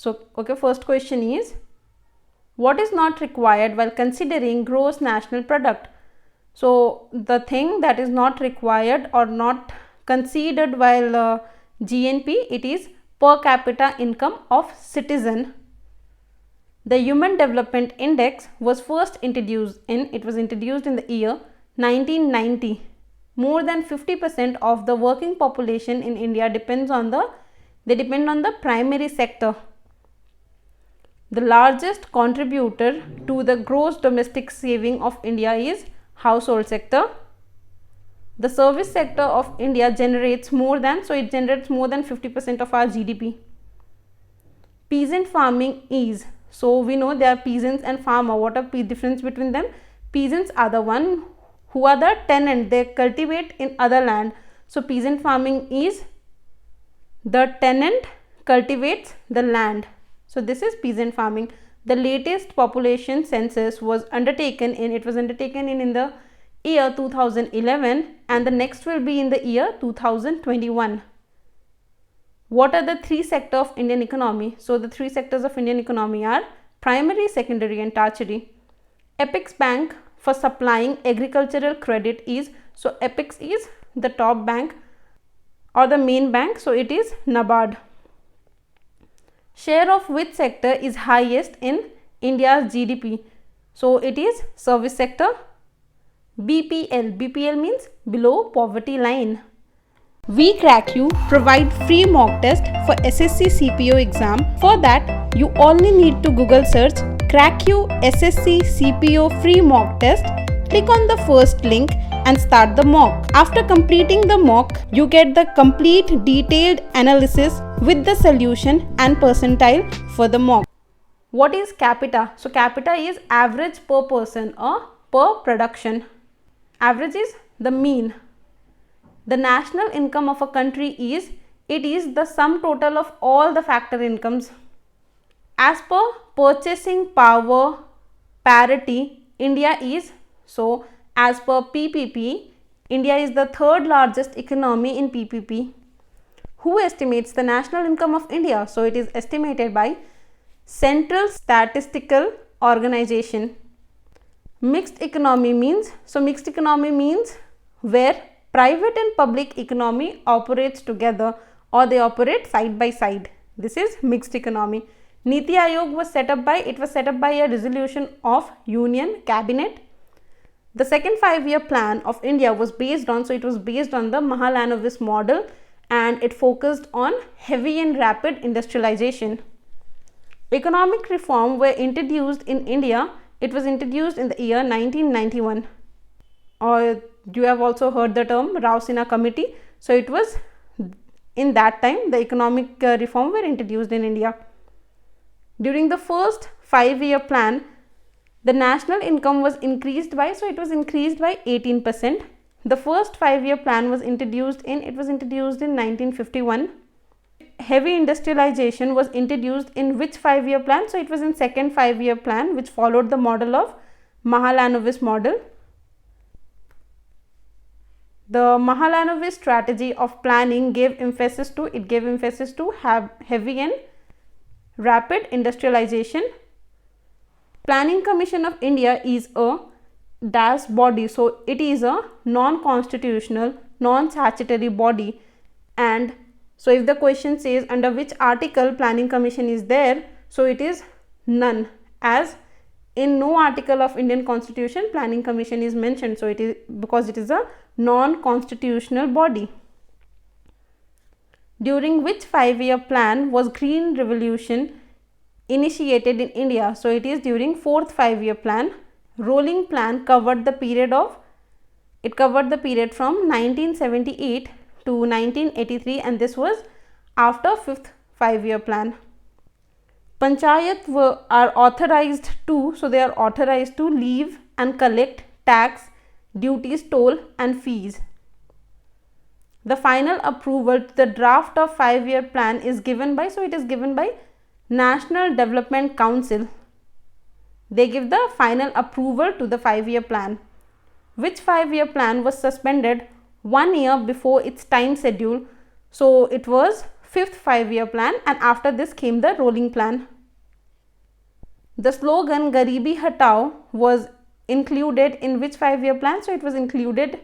So okay, first question is, what is not required while considering gross national product? So the thing that is not required or not considered while GNP, it is per capita income of citizen. The Human Development Index was first introduced in the year 1990. More than 50% of the working population in India depend on the primary sector. The largest contributor to the gross domestic saving of India is household sector. The service sector of India generates more than 50% of our GDP. Peasant farming is, so we know there are peasants and farmer. What are the difference between them? Peasants are the one who are the tenant, they cultivate in other land. So peasant farming is the tenant cultivates the land. So this is peasant farming. The latest population census was undertaken in the year 2011, and the next will be in the year 2021. What are the three sectors of Indian economy? So the three sectors of Indian economy are primary, secondary and tertiary. Apex Bank for supplying agricultural credit is, so Apex is the top bank or the main bank, so it is NABARD. Share of which sector is highest in India's GDP? So it is service sector. BPL means below poverty line. We Crack You provide free mock test for SSC CPO exam. For that, you only need to Google search Crack You SSC CPO free mock test. Click on the first link and start the mock. After completing the mock, you get the complete detailed analysis with the solution and percentile for the mock. What is capita? So capita is average per person or per production. Average is the mean. The national income of a country is, it is the sum total of all the factor incomes. As per purchasing power parity, India is, so as per PPP, India is the third largest economy in PPP. Who estimates the national income of India? So it is estimated by Central Statistical Organization. Mixed economy means, so mixed economy means where private and public economy operates together or they operate side by side. This is mixed economy. Niti Aayog was set up by a resolution of Union Cabinet. The second 5-year plan of India was based on, so it was based on the Mahalanobis model, and it focused on heavy and rapid industrialization. Economic reform were introduced in India. It was introduced in the year 1991. Or you have also heard the term Rao-Sinha Committee. So it was in that time the economic reform were introduced in India. During the first 5-year plan, the national income was increased by, so it was increased by 18%. The first 5-year plan was introduced in 1951. Heavy industrialization was introduced in which 5-year plan? So it was in second 5-year plan, which followed the model of Mahalanobis model. The Mahalanobis strategy of planning gave emphasis to have heavy and rapid industrialization. Planning Commission of India is a DAS body, so it is a non-constitutional, non-statutory body. And so if the question says under which article Planning Commission is there, so it is none, as in no article of Indian Constitution Planning Commission is mentioned. So it is because it is a non-constitutional body. During which 5-year plan was Green Revolution initiated in India? So it is during fourth 5-year plan. Rolling plan covered the period from 1978 to 1983, and this was after fifth 5-year plan. Panchayat are authorized to, so they are authorized to leave and collect tax, duties, toll and fees. The final approval to the draft of 5-year plan is given by, so it is given by National Development Council. They give the final approval to the 5-year plan. Which 5-year plan was suspended 1 year before its time schedule? So it was fifth 5-year plan, and after this came the rolling plan. The slogan Garibi Hatao was included in which 5-year plan? So it was included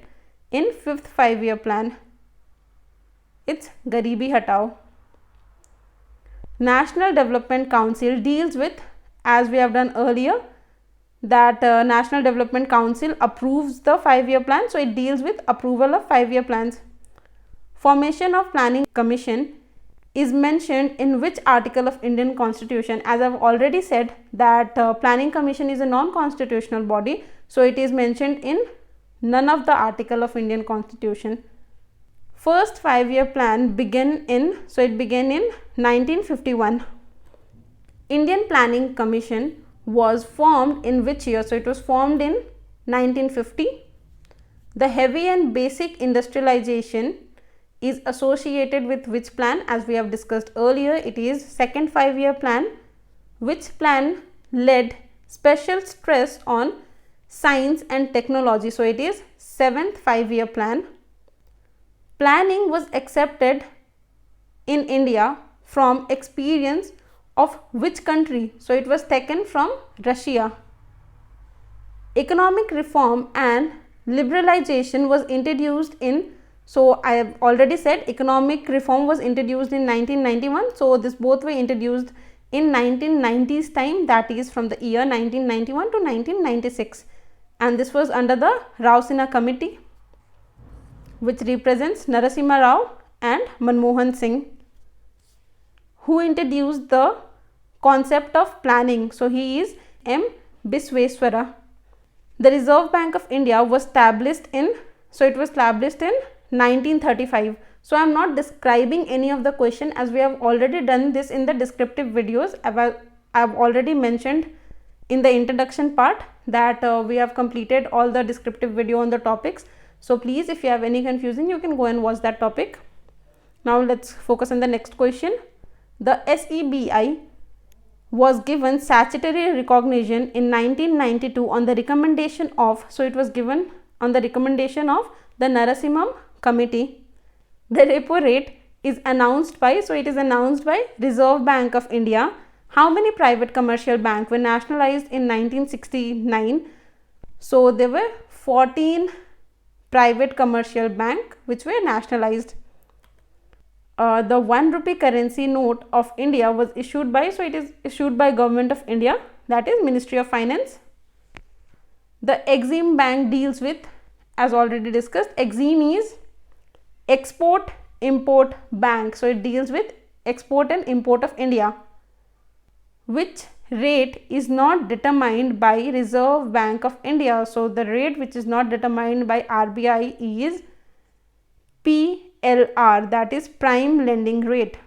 in fifth 5-year plan. It's Garibi Hatao. National Development Council deals with, as we have done earlier, that National Development Council approves the 5-year plan. So it deals with approval of 5-year plans. Formation of Planning Commission is mentioned in which article of Indian Constitution? As I have already said that Planning Commission is a non-constitutional body, so it is mentioned in none of the article of Indian Constitution. First 5-year plan began in 1951. Indian Planning Commission was formed in which year? So it was formed in 1950. The heavy and basic industrialization is associated with which plan? As we have discussed earlier, it is second 5-year plan. Which plan led special stress on science and technology? So it is seventh 5-year plan. Planning was accepted in India from experience of which country? So it was taken from Russia. Economic reform and liberalization was introduced in, so I have already said economic reform was introduced in 1991. So this both were introduced in 1990s time, that is from the year 1991 to 1996, and this was under the Rao Sinha committee, which represents Narasimha Rao and Manmohan Singh, who introduced the concept of planning. So he is M. Bisweswara. The Reserve Bank of India was established in, so it was established in 1935. So I am not describing any of the question, as we have already done this in the descriptive videos. I have already mentioned in the introduction part that we have completed all the descriptive video on the topics. So please, if you have any confusion, you can go and watch that topic. Now let's focus on the next question. The SEBI was given statutory recognition in 1992 on the recommendation of, so it was given on the recommendation of the Narasimham committee. The repo rate is announced by, so it is announced by Reserve Bank of India. How many private commercial banks were nationalized in 1969? So there were 14 private commercial bank which were nationalized. The 1 rupee currency note of India was issued by, so it is issued by Government of India, that is Ministry of Finance. The Exim Bank deals with, as already discussed, Exim is Export Import Bank, so it deals with export and import of India. Which rate is not determined by Reserve Bank of India? So the rate which is not determined by RBI is PLR, that is prime lending rate.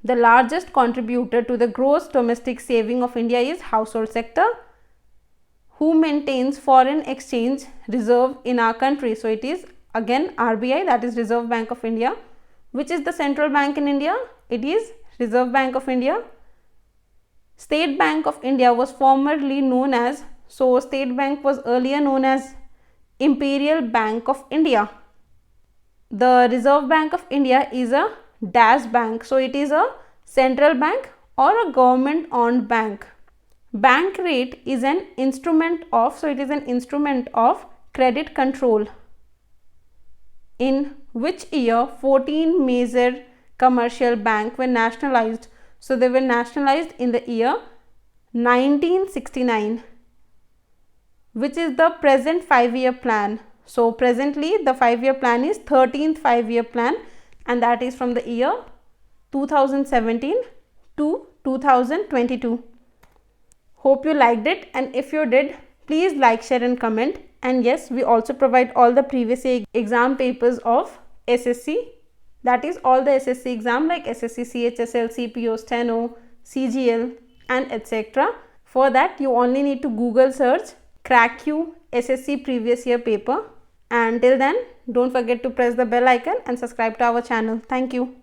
The largest contributor to the gross domestic saving of India is household sector. Who maintains foreign exchange reserve in our country? So it is again RBI, that is Reserve Bank of India. Which is the central bank in India? It is Reserve Bank of India. State Bank of India was formerly known as, so State Bank was earlier known as Imperial Bank of India. The Reserve Bank of India is a dash bank, so it is a central bank or a government owned bank. Bank rate is an instrument of, so it is an instrument of credit control. In which year 14 major commercial banks were nationalized? So they were nationalized in the year 1969. Which is the present 5-year plan? So presently the 5-year plan is 13th 5-year plan, and that is from the year 2017 to 2022. Hope you liked it, and if you did, please like, share and comment. And yes, we also provide all the previous exam papers of SSC, that is all the SSC exam like SSC, CHSL, CPO, Steno, CGL and etc. For that you only need to Google search Crack SSC previous year paper, and till then don't forget to press the bell icon and subscribe to our channel. Thank you.